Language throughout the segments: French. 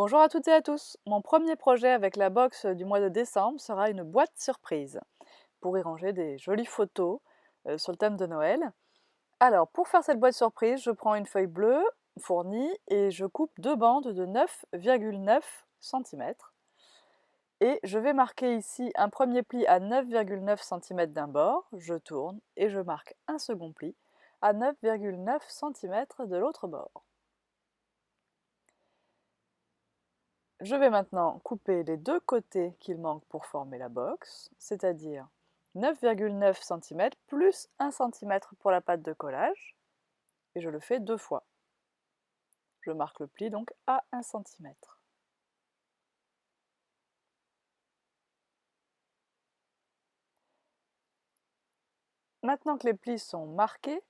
Bonjour à toutes et à tous. Mon premier projet avec la box du mois de décembre sera une boîte surprise pour y ranger des jolies photos sur le thème de Noël. Alors, pour faire cette boîte surprise, je prends une feuille bleue fournie et je coupe deux bandes de 9,9 cm. Et je vais marquer ici un premier pli à 9,9 cm d'un bord, je tourne et je marque un second pli à 9,9 cm de l'autre bord. Je vais maintenant couper les deux côtés qu'il manque pour former la box, c'est-à-dire 9,9 cm plus 1 cm pour la pâte de collage, et je le fais deux fois. Je marque le pli donc à 1 cm. Maintenant que les plis sont marqués,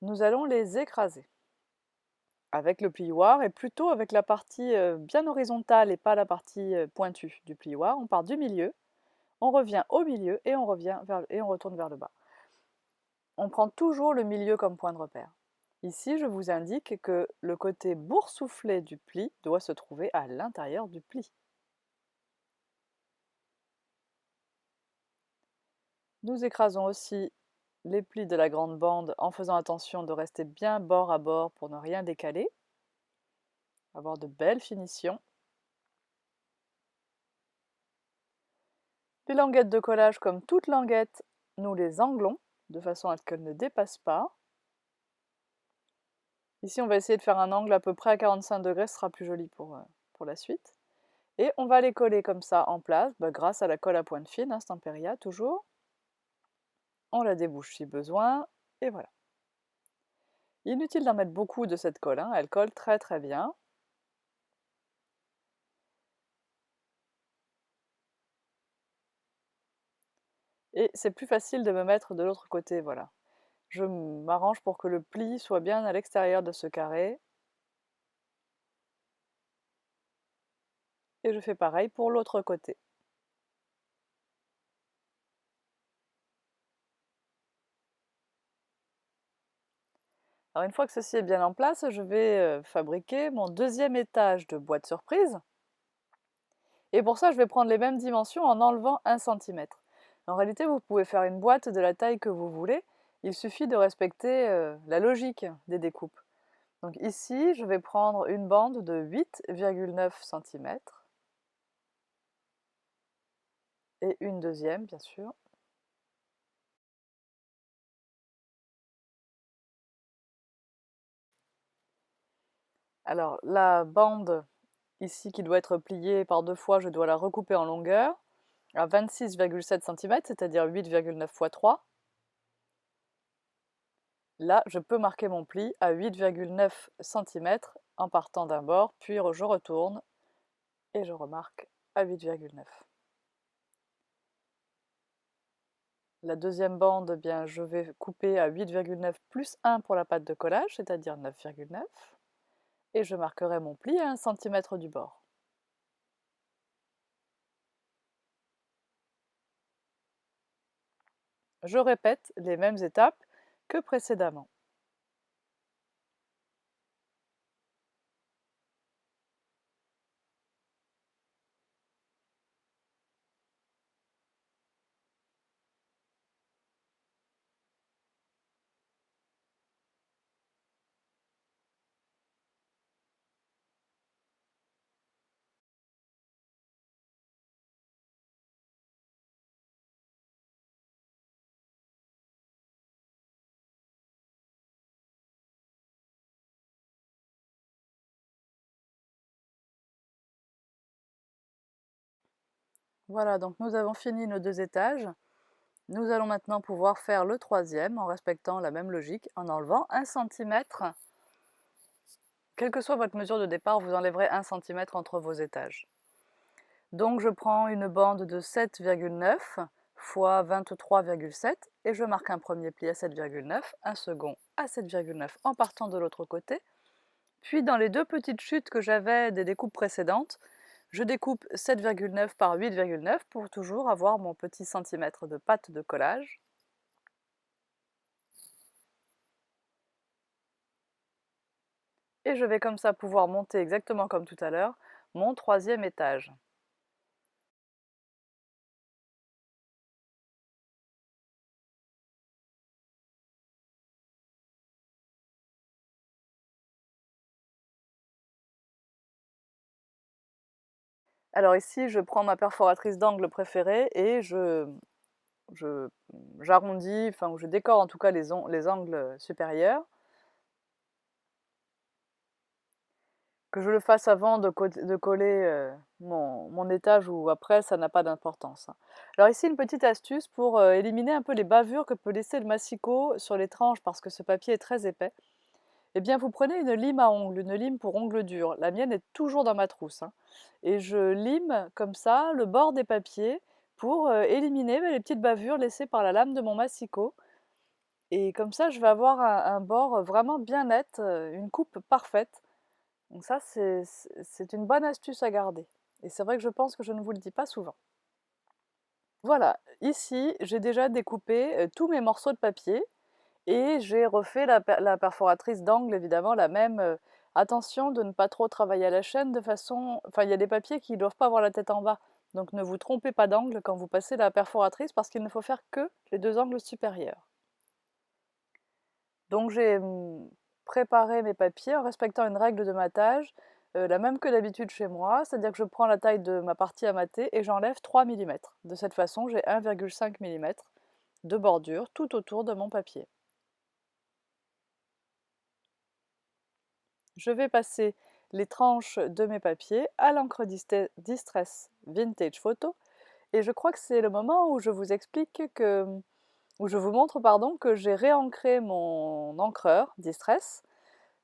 nous allons les écraser avec le plioir et plutôt avec la partie bien horizontale et pas la partie pointue du plioir. On part du milieu, on revient au milieu et on retourne vers le bas. On prend toujours le milieu comme point de repère. Ici, je vous indique que le côté boursouflé du pli doit se trouver à l'intérieur du pli. Nous écrasons aussi les plis de la grande bande en faisant attention de rester bien bord à bord pour ne rien décaler, avoir de belles finitions. Les languettes de collage, comme toutes languettes, nous les anglons de façon à ce qu'elles ne dépassent pas. Ici, on va essayer de faire un angle à peu près à 45 degrés, ce sera plus joli pour la suite. Et on va les coller comme ça en place, grâce à la colle à pointe fine, hein, Stamperia toujours. On la débouche si besoin, et voilà. Inutile d'en mettre beaucoup de cette colle, hein, elle colle très très bien. Et c'est plus facile de me mettre de l'autre côté, voilà. Je m'arrange pour que le pli soit bien à l'extérieur de ce carré. Et je fais pareil pour l'autre côté. Alors une fois que ceci est bien en place, je vais fabriquer mon deuxième étage de boîte surprise. Et pour ça, je vais prendre les mêmes dimensions en enlevant 1 cm. En réalité, vous pouvez faire une boîte de la taille que vous voulez. Il suffit de respecter la logique des découpes. Donc ici, je vais prendre une bande de 8,9 cm. Et une deuxième, bien sûr. Alors, la bande ici qui doit être pliée par deux fois, je dois la recouper en longueur à 26,7 cm, c'est-à-dire 8,9 x 3. Là, je peux marquer mon pli à 8,9 cm en partant d'un bord, puis je retourne et je remarque à 8,9. La deuxième bande, eh bien, je vais couper à 8,9 plus 1 pour la pâte de collage, c'est-à-dire 9,9. Et je marquerai mon pli à 1 cm du bord. Je répète les mêmes étapes que précédemment. Voilà, donc nous avons fini nos deux étages. Nous allons maintenant pouvoir faire le troisième en respectant la même logique, en enlevant 1 cm. Quelle que soit votre mesure de départ, vous enlèverez 1 cm entre vos étages. Donc je prends une bande de 7,9 x 23,7 et je marque un premier pli à 7,9, un second à 7,9 en partant de l'autre côté. Puis dans les deux petites chutes que j'avais des découpes précédentes, je découpe 7,9 par 8,9 pour toujours avoir mon petit centimètre de pâte de collage. Et je vais comme ça pouvoir monter exactement comme tout à l'heure mon troisième étage. Alors ici, je prends ma perforatrice d'angle préférée et je j'arrondis, enfin, ou je décore en tout cas les angles supérieurs. Que je le fasse avant de coller mon étage ou après, ça n'a pas d'importance, hein. Alors ici, une petite astuce pour éliminer un peu les bavures que peut laisser le massicot sur les tranches parce que ce papier est très épais. Eh bien, vous prenez une lime à ongles, une lime pour ongles durs. La mienne est toujours dans ma trousse, hein. Et je lime comme ça le bord des papiers pour éliminer les petites bavures laissées par la lame de mon massicot. Et comme ça, je vais avoir un bord vraiment bien net, une coupe parfaite. Donc ça, c'est une bonne astuce à garder. Et c'est vrai que je pense que je ne vous le dis pas souvent. Voilà, ici, j'ai déjà découpé tous mes morceaux de papier et j'ai refait la perforatrice d'angle, évidemment, la même. Attention de ne pas trop travailler à la chaîne de façon... Enfin, il y a des papiers qui ne doivent pas avoir la tête en bas. Donc ne vous trompez pas d'angle quand vous passez la perforatrice parce qu'il ne faut faire que les deux angles supérieurs. Donc j'ai préparé mes papiers en respectant une règle de matage, la même que d'habitude chez moi, c'est-à-dire que je prends la taille de ma partie à mater et j'enlève 3 mm. De cette façon, j'ai 1,5 mm de bordure tout autour de mon papier. Je vais passer les tranches de mes papiers à l'encre Distress Vintage Photo et je crois que c'est le moment où je vous explique que, où je vous montre pardon, que j'ai réancré mon encreur Distress.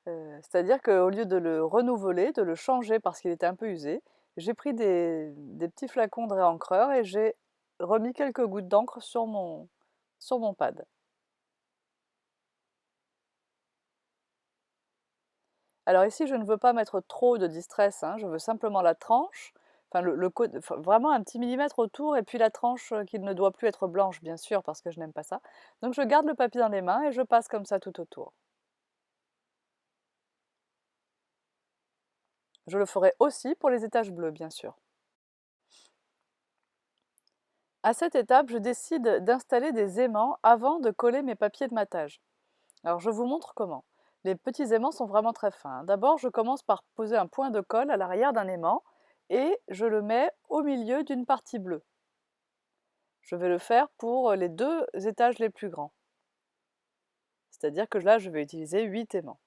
C'est-à-dire qu'au lieu de le renouveler, de le changer parce qu'il était un peu usé, j'ai pris des petits flacons de réencreur et j'ai remis quelques gouttes d'encre sur mon pad. Alors ici, je ne veux pas mettre trop de distress, hein, je veux simplement la tranche, enfin enfin, vraiment un petit millimètre autour, et puis la tranche qui ne doit plus être blanche, bien sûr, parce que je n'aime pas ça. Donc je garde le papier dans les mains et je passe comme ça tout autour. Je le ferai aussi pour les étages bleus, bien sûr. À cette étape, je décide d'installer des aimants avant de coller mes papiers de matage. Alors je vous montre comment. Les petits aimants sont vraiment très fins, hein. D'abord, je commence par poser un point de colle à l'arrière d'un aimant et je le mets au milieu d'une partie bleue. Je vais le faire pour les deux étages les plus grands. C'est-à-dire que là, je vais utiliser 8 aimants.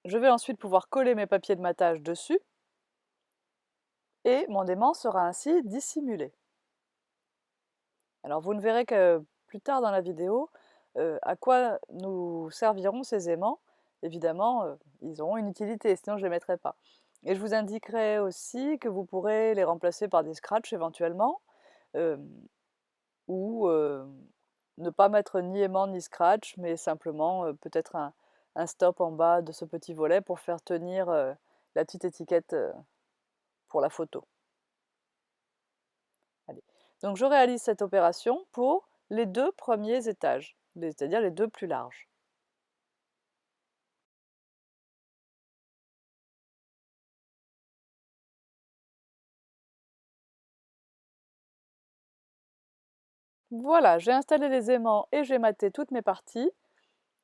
Je vais ensuite pouvoir coller mes papiers de matage dessus et mon aimant sera ainsi dissimulé. Alors vous ne verrez que plus tard dans la vidéo à quoi nous serviront ces aimants. Évidemment, ils auront une utilité, sinon je ne les mettrai pas. Et je vous indiquerai aussi que vous pourrez les remplacer par des scratchs éventuellement, euh, ou ne pas mettre ni aimant ni scratch, mais simplement peut-être un stop en bas de ce petit volet pour faire tenir la petite étiquette pour la photo. Allez. Donc je réalise cette opération pour les deux premiers étages, c'est-à-dire les deux plus larges. Voilà, j'ai installé les aimants et j'ai maté toutes mes parties.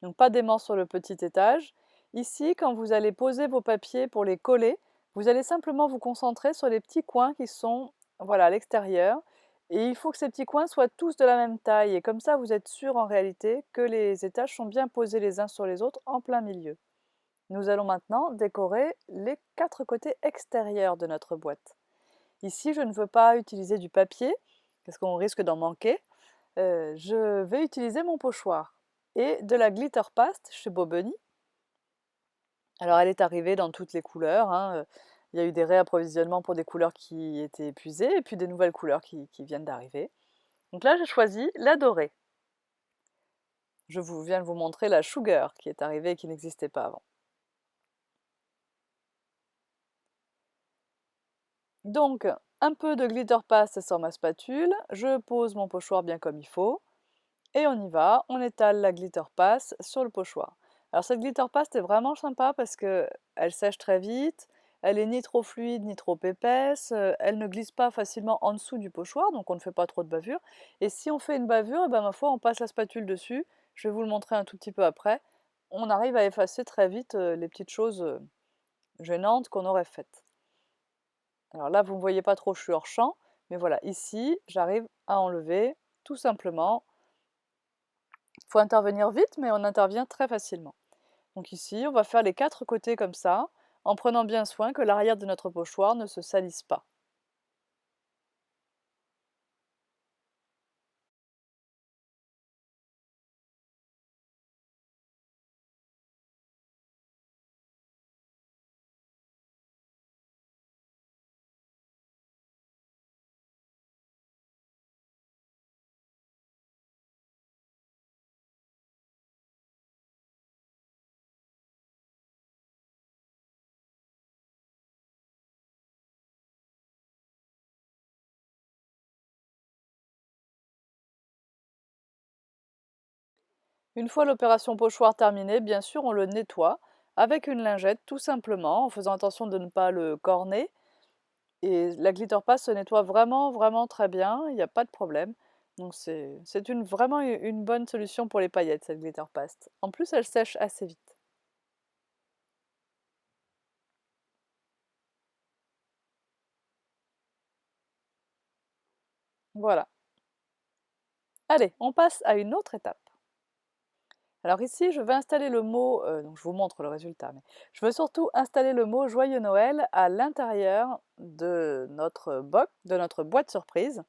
Donc pas d'aimants sur le petit étage. Ici, quand vous allez poser vos papiers pour les coller, vous allez simplement vous concentrer sur les petits coins qui sont voilà, à l'extérieur. Et il faut que ces petits coins soient tous de la même taille. Et comme ça, vous êtes sûr en réalité que les étages sont bien posés les uns sur les autres en plein milieu. Nous allons maintenant décorer les quatre côtés extérieurs de notre boîte. Ici, je ne veux pas utiliser du papier, parce qu'on risque d'en manquer. Je vais utiliser mon pochoir et de la glitter paste chez Bobeni. Alors elle est arrivée dans toutes les couleurs, hein. Il y a eu des réapprovisionnements pour des couleurs qui étaient épuisées et puis des nouvelles couleurs qui viennent d'arriver. Donc là j'ai choisi la dorée. Je viens de vous montrer la sugar qui est arrivée et qui n'existait pas avant. Donc un peu de glitter paste sur ma spatule, je pose mon pochoir bien comme il faut. Et on y va, on étale la glitter paste sur le pochoir. Alors cette glitter paste est vraiment sympa parce que elle sèche très vite, elle est ni trop fluide ni trop épaisse, elle ne glisse pas facilement en dessous du pochoir, donc on ne fait pas trop de bavure. Et si on fait une bavure, eh ben, ma foi, on passe la spatule dessus, je vais vous le montrer un tout petit peu après. On arrive à effacer très vite les petites choses gênantes qu'on aurait faites. Alors là, vous ne me voyez pas trop, je suis hors champ, mais voilà, ici, j'arrive à enlever tout simplement. Il faut intervenir vite, mais on intervient très facilement. Donc ici, on va faire les 4 côtés comme ça, en prenant bien soin que l'arrière de notre pochoir ne se salisse pas. Une fois l'opération pochoir terminée, bien sûr, on le nettoie avec une lingette, tout simplement, en faisant attention de ne pas le corner. Et la glitter paste se nettoie vraiment, vraiment très bien, il n'y a pas de problème. Donc c'est vraiment une bonne solution pour les paillettes, cette glitter paste. En plus, elle sèche assez vite. Voilà. Allez, on passe à une autre étape. Alors ici, je vais installer le mot, donc je vous montre le résultat, mais je veux surtout installer le mot Joyeux Noël à l'intérieur de notre boîte surprise.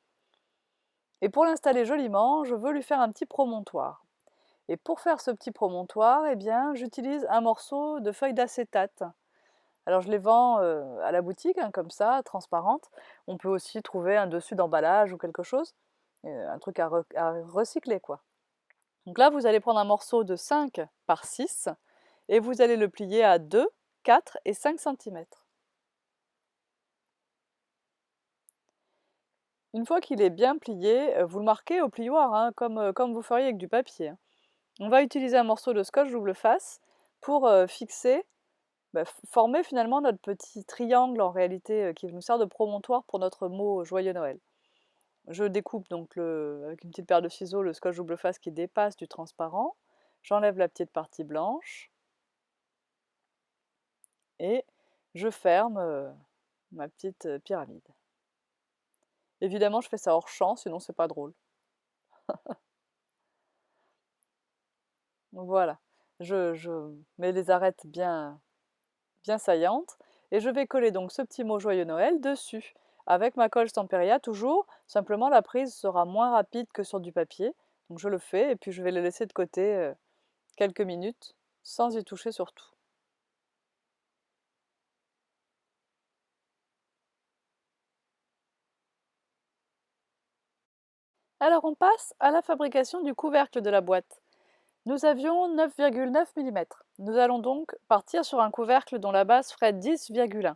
Et pour l'installer joliment, je veux lui faire un petit promontoire. Et pour faire ce petit promontoire, eh bien, j'utilise un morceau de feuille d'acétate. Alors je les vends à la boutique, hein, comme ça, transparentes. On peut aussi trouver un dessus d'emballage ou quelque chose, un truc à recycler, quoi. Donc là, vous allez prendre un morceau de 5 par 6 et vous allez le plier à 2, 4 et 5 centimètres. Une fois qu'il est bien plié, vous le marquez au plioir, hein, comme vous feriez avec du papier, hein. On va utiliser un morceau de scotch double face pour fixer, former finalement notre petit triangle en réalité qui nous sert de promontoire pour notre mot Joyeux Noël. Je découpe donc avec une petite paire de ciseaux le scotch double face qui dépasse du transparent. J'enlève la petite partie blanche et je ferme ma petite pyramide. Évidemment, je fais ça hors champ, sinon c'est pas drôle. Donc voilà, je mets les arêtes bien saillantes et je vais coller donc ce petit mot Joyeux Noël dessus. Avec ma colle Stamperia toujours, simplement la prise sera moins rapide que sur du papier. Donc je le fais et puis je vais le laisser de côté quelques minutes sans y toucher surtout. Alors on passe à la fabrication du couvercle de la boîte. Nous avions 9,9 mm. Nous allons donc partir sur un couvercle dont la base ferait 10,1.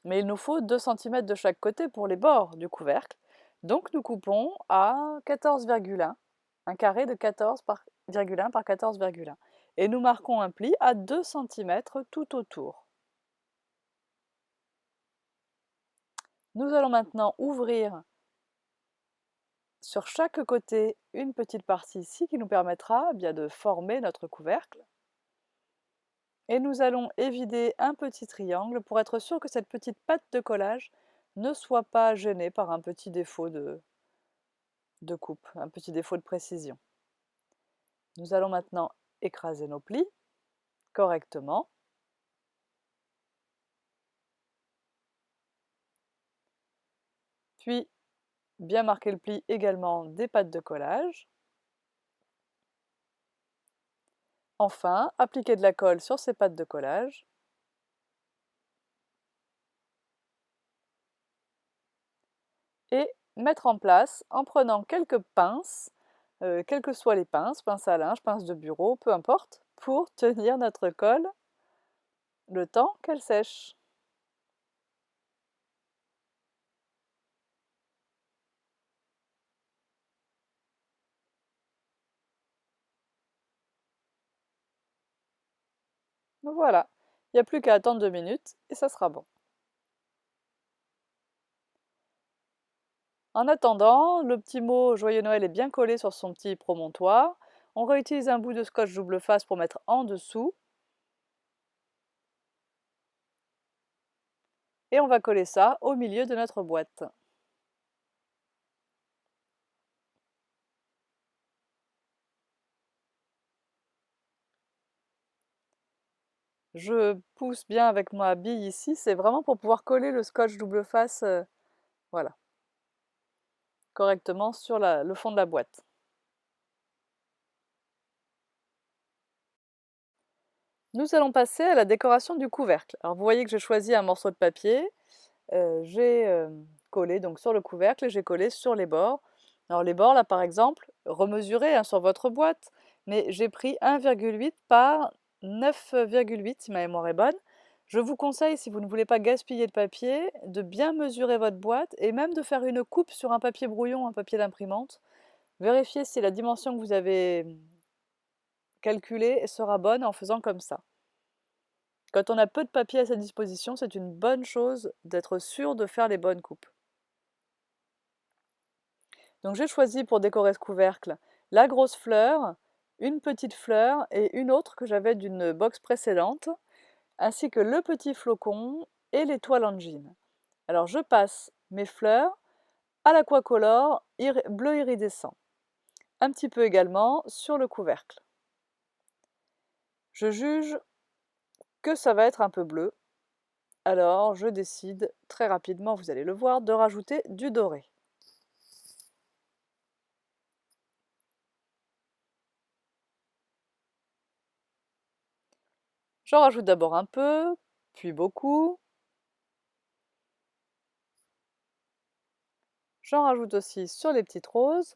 Mais il nous faut 2 cm de chaque côté pour les bords du couvercle. Donc nous coupons à 14,1, un carré de 14,1 par 14,1. Et nous marquons un pli à 2 cm tout autour. Nous allons maintenant ouvrir sur chaque côté une petite partie ici qui nous permettra bien de former notre couvercle. Et nous allons évider un petit triangle pour être sûr que cette petite patte de collage ne soit pas gênée par un petit défaut de coupe, un petit défaut de précision. Nous allons maintenant écraser nos plis correctement. Puis bien marquer le pli également des pattes de collage. Enfin, appliquer de la colle sur ces pattes de collage. Et mettre en place en prenant quelques pinces, quelles que soient les pinces, pince à linge, pince de bureau, peu importe, pour tenir notre colle le temps qu'elle sèche. Voilà, il n'y a plus qu'à attendre 2 minutes et ça sera bon. En attendant, le petit mot Joyeux Noël est bien collé sur son petit promontoire. On réutilise un bout de scotch double face pour mettre en dessous. Et on va coller ça au milieu de notre boîte. Je pousse bien avec ma bille ici, c'est vraiment pour pouvoir coller le scotch double face, voilà, correctement sur le fond de la boîte. Nous allons passer à la décoration du couvercle. Alors vous voyez que j'ai choisi un morceau de papier, j'ai collé donc sur le couvercle et j'ai collé sur les bords. Alors les bords là par exemple, remesurez hein, sur votre boîte, mais j'ai pris 1,8 par 9,8 si ma mémoire est bonne. Je vous conseille, si vous ne voulez pas gaspiller de papier, de bien mesurer votre boîte et même de faire une coupe sur un papier brouillon, un papier d'imprimante. Vérifiez si la dimension que vous avez calculée sera bonne en faisant comme ça. Quand on a peu de papier à sa disposition, c'est une bonne chose d'être sûr de faire les bonnes coupes. Donc j'ai choisi pour décorer ce couvercle la grosse fleur, une petite fleur et une autre que j'avais d'une box précédente, ainsi que le petit flocon et l'étoile en jean. Alors je passe mes fleurs à l'aquacolor bleu iridescent, un petit peu également sur le couvercle. Je juge que ça va être un peu bleu, alors je décide très rapidement, vous allez le voir, de rajouter du doré. J'en rajoute d'abord un peu, puis beaucoup. J'en rajoute aussi sur les petites roses.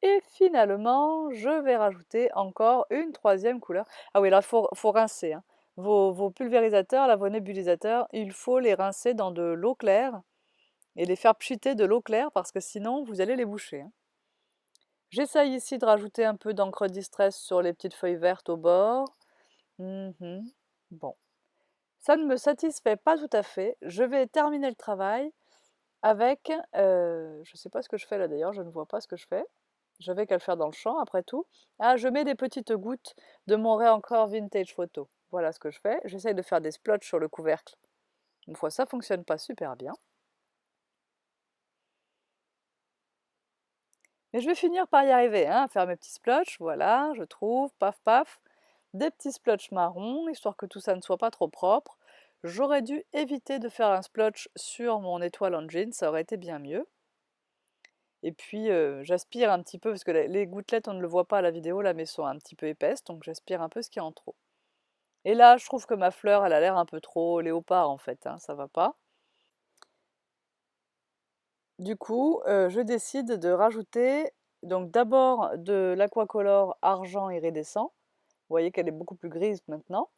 Et finalement, je vais rajouter encore une troisième couleur. Ah oui, là, faut rincer. Hein. Vos pulvérisateurs, là, vos nébulisateurs, il faut les rincer dans de l'eau claire et les faire pchiter de l'eau claire parce que sinon, vous allez les boucher. Hein. J'essaye ici de rajouter un peu d'encre distress sur les petites feuilles vertes au bord. Bon, ça ne me satisfait pas tout à fait. Je vais terminer le travail avec, je ne sais pas ce que je fais là d'ailleurs, je ne vois pas ce que je fais. J'avais qu'à le faire dans le champ après tout. Ah, je mets des petites gouttes de mon Encore Vintage Photo. Voilà ce que je fais. J'essaye de faire des splotches sur le couvercle. Une fois, ça fonctionne pas super bien. Mais je vais finir par y arriver, hein, à faire mes petits splotches. Voilà, je trouve, paf paf, des petits splotches marrons, histoire que tout ça ne soit pas trop propre. J'aurais dû éviter de faire un splotch sur mon étoile en jean, ça aurait été bien mieux. Et puis j'aspire un petit peu, parce que les gouttelettes, on ne le voit pas à la vidéo, là, mais sont un petit peu épaisses, donc j'aspire un peu ce qu'il y a en trop. Et là, je trouve que ma fleur, elle a l'air un peu trop léopard, en fait, hein, ça va pas. Du coup, je décide de rajouter, donc d'abord de l'aquacolor argent iridescent. Vous voyez qu'elle est beaucoup plus grise maintenant.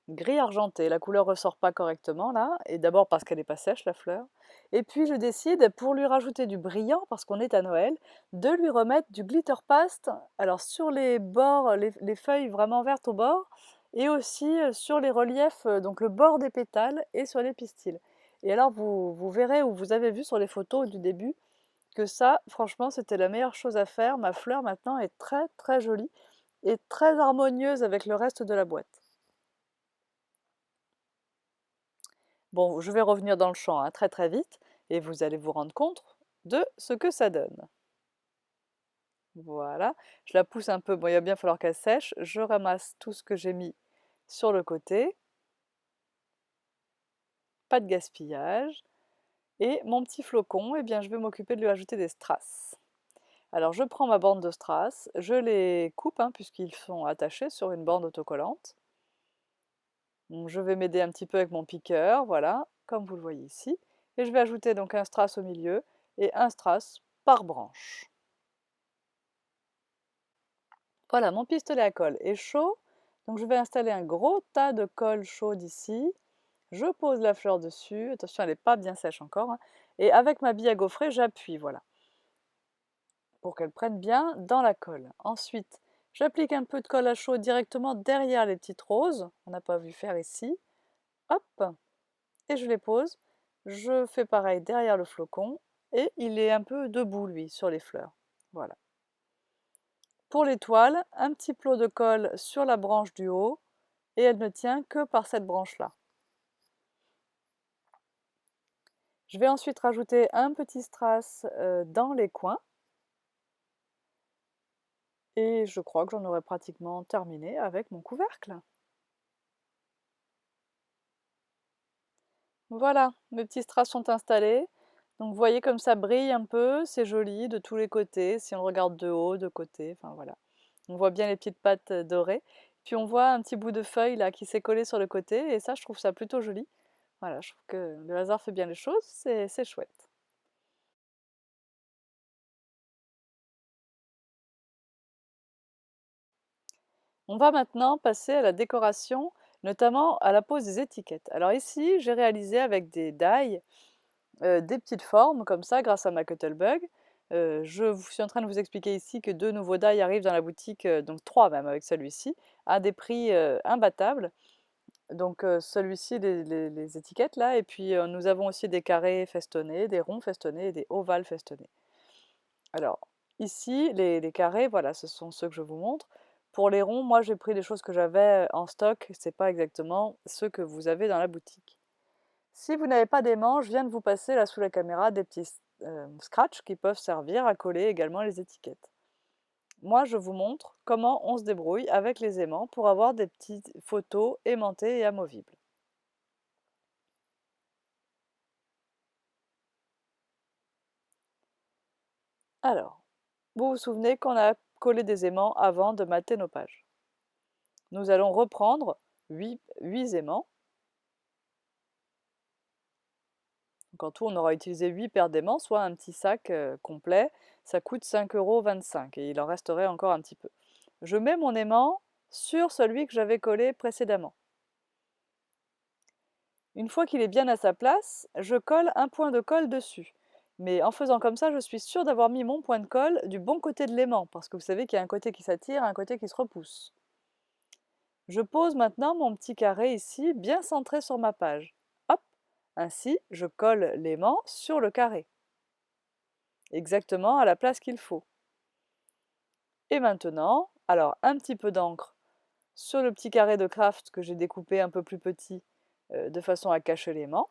Gris argenté, la couleur ressort pas correctement là, et d'abord parce qu'elle n'est pas sèche la fleur. Et puis je décide, pour lui rajouter du brillant, parce qu'on est à Noël, de lui remettre du glitter paste, alors sur les bords, les feuilles vraiment vertes au bord, et aussi sur les reliefs, donc le bord des pétales et sur les pistils. Et alors vous verrez, ou vous avez vu sur les photos du début, que ça, franchement, c'était la meilleure chose à faire. Ma fleur maintenant est très très jolie et très harmonieuse avec le reste de la boîte. Bon, je vais revenir dans le champ hein, très très vite et vous allez vous rendre compte de ce que ça donne. Voilà, je la pousse un peu, bon il va bien falloir qu'elle sèche, je ramasse tout ce que j'ai mis sur le côté, pas de gaspillage, et mon petit flocon, eh bien je vais m'occuper de lui ajouter des strass. Alors je prends ma bande de strass, je les coupe hein, puisqu'ils sont attachés sur une bande autocollante. Donc, je vais m'aider un petit peu avec mon piqueur, voilà, comme vous le voyez ici. Et je vais ajouter donc un strass au milieu et un strass par branche. Voilà, mon pistolet à colle est chaud. Donc je vais installer un gros tas de colle chaude ici. Je pose la fleur dessus. Attention, elle n'est pas bien sèche encore. Hein. Et avec ma bille à gaufrer, j'appuie, voilà. pour qu'elle prenne bien dans la colle. Ensuite, j'applique un peu de colle à chaud directement derrière les petites roses, on n'a pas vu faire ici. Hop, et je les pose. Je fais pareil derrière le flocon et il est un peu debout lui sur les fleurs. Voilà. Pour l'étoile, un petit plot de colle sur la branche du haut et elle ne tient que par cette branche-là. Je vais ensuite rajouter un petit strass dans les coins et je crois que j'en aurai pratiquement terminé avec mon couvercle. Voilà, mes petits strass sont installés. Donc vous voyez comme ça brille un peu, c'est joli de tous les côtés, si on regarde de haut, de côté, enfin voilà. On voit bien les petites pattes dorées. Puis on voit un petit bout de feuille là qui s'est collé sur le côté et ça je trouve ça plutôt joli. Voilà, je trouve que le hasard fait bien les choses, c'est chouette. On va maintenant passer à la décoration, notamment à la pose des étiquettes. Alors ici, j'ai réalisé avec des die des petites formes comme ça grâce à ma Cuttlebug. Suis en train de vous expliquer ici que 2 nouveaux die arrivent dans la boutique, donc 3 même avec celui-ci, à des prix imbattables. Donc celui-ci, les étiquettes là, et puis nous avons aussi des carrés festonnés, des ronds festonnés et des ovales festonnés. Alors ici, les carrés, voilà, ce sont ceux que je vous montre. Pour les ronds, moi j'ai pris des choses que j'avais en stock, c'est pas exactement ceux que vous avez dans la boutique. Si vous n'avez pas d'aimant, je viens de vous passer là sous la caméra des petits scratchs qui peuvent servir à coller également les étiquettes. Moi, je vous montre comment on se débrouille avec les aimants pour avoir des petites photos aimantées et amovibles. Alors, vous vous souvenez qu'on a collé des aimants avant de mater nos pages. Nous allons reprendre 8 aimants. Donc en tout, on aura utilisé 8 paires d'aimants, soit un petit sac complet. Ça coûte 5,25 € et il en resterait encore un petit peu. Je mets mon aimant sur celui que j'avais collé précédemment. Une fois qu'il est bien à sa place, je colle un point de colle dessus. Mais en faisant comme ça, je suis sûre d'avoir mis mon point de colle du bon côté de l'aimant, parce que vous savez qu'il y a un côté qui s'attire et un côté qui se repousse. Je pose maintenant mon petit carré ici, bien centré sur ma page. Hop, ainsi je colle l'aimant sur le carré, exactement à la place qu'il faut. Et maintenant, alors un petit peu d'encre sur le petit carré de craft que j'ai découpé un peu plus petit de façon à cacher l'aimant.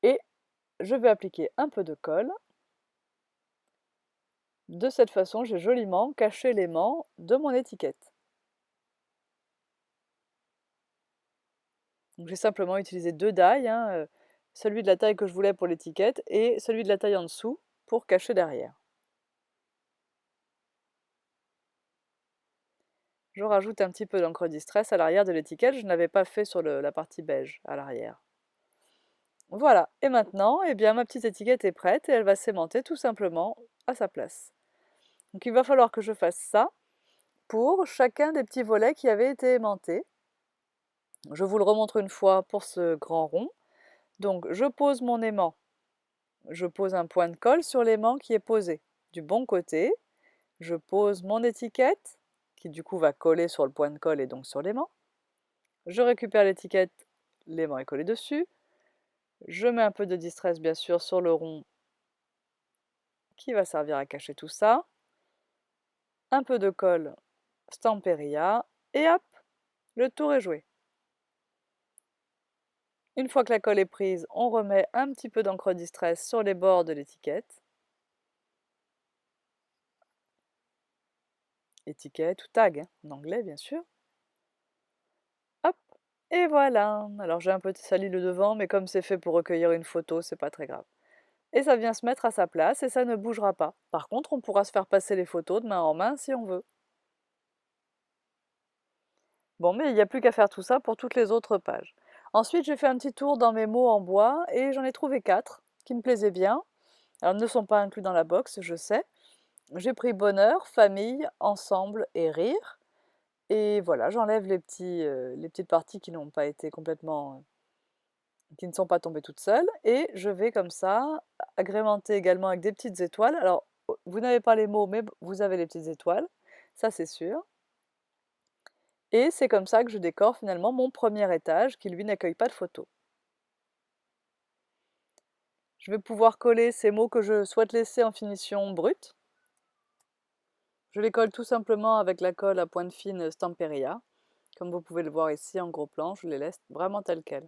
Et je vais appliquer un peu de colle. De cette façon, j'ai joliment caché l'aimant de mon étiquette. J'ai simplement utilisé 2 die, celui de la taille que je voulais pour l'étiquette et celui de la taille en dessous pour cacher derrière. Je rajoute un petit peu d'encre distress à l'arrière de l'étiquette, je n'avais pas fait sur la partie beige à l'arrière. Voilà, et maintenant, eh bien, ma petite étiquette est prête et elle va s'aimanter tout simplement à sa place. Donc il va falloir que je fasse ça pour chacun des petits volets qui avaient été aimantés. Je vous le remontre une fois pour ce grand rond. Donc je pose mon aimant, je pose un point de colle sur l'aimant qui est posé du bon côté, je pose mon étiquette qui du coup va coller sur le point de colle et donc sur l'aimant. Je récupère l'étiquette, l'aimant est collé dessus. Je mets un peu de distress bien sûr sur le rond qui va servir à cacher tout ça. Un peu de colle Stamperia et hop, le tour est joué. Une fois que la colle est prise, on remet un petit peu d'encre distress sur les bords de l'étiquette. Étiquette ou tag, en anglais bien sûr. Hop, et voilà. Alors j'ai un peu sali le devant, mais comme c'est fait pour recueillir une photo, c'est pas très grave. Et ça vient se mettre à sa place et ça ne bougera pas. Par contre, on pourra se faire passer les photos de main en main si on veut. Bon, mais il n'y a plus qu'à faire tout ça pour toutes les autres pages. Ensuite, j'ai fait un petit tour dans mes mots en bois et j'en ai trouvé 4 qui me plaisaient bien. Alors, ils ne sont pas inclus dans la box, je sais. J'ai pris bonheur, famille, ensemble et rire. Et voilà, j'enlève les petites parties qui n'ont pas été complètement qui ne sont pas tombées toutes seules et je vais comme ça agrémenter également avec des petites étoiles. Alors, vous n'avez pas les mots, mais vous avez les petites étoiles, ça c'est sûr. Et c'est comme ça que je décore finalement mon premier étage qui lui n'accueille pas de photos. Je vais pouvoir coller ces mots que je souhaite laisser en finition brute. Je les colle tout simplement avec la colle à pointe fine Stamperia. Comme vous pouvez le voir ici en gros plan, je les laisse vraiment telles quelles.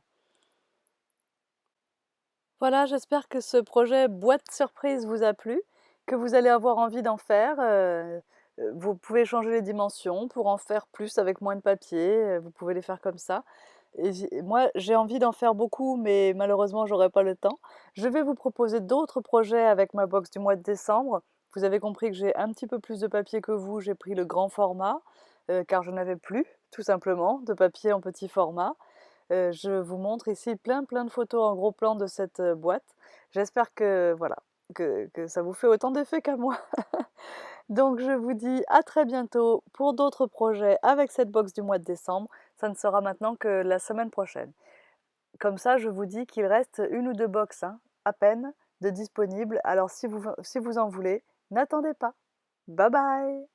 Voilà, j'espère que ce projet boîte surprise vous a plu, que vous allez avoir envie d'en faire. Vous pouvez changer les dimensions pour en faire plus avec moins de papier, vous pouvez les faire comme ça. Et moi, j'ai envie d'en faire beaucoup, mais malheureusement, j'aurai pas le temps. Je vais vous proposer d'autres projets avec ma box du mois de décembre. Vous avez compris que j'ai un petit peu plus de papier que vous, j'ai pris le grand format, car je n'avais plus, tout simplement, de papier en petit format. Je vous montre ici plein de photos en gros plan de cette, boîte. J'espère que voilà, que ça vous fait autant d'effet qu'à moi. Donc je vous dis à très bientôt pour d'autres projets avec cette box du mois de décembre. Ça ne sera maintenant que la semaine prochaine. Comme ça, je vous dis qu'il reste une ou 2 box, hein, à peine, de disponibles. Alors si vous en voulez, n'attendez pas. Bye bye!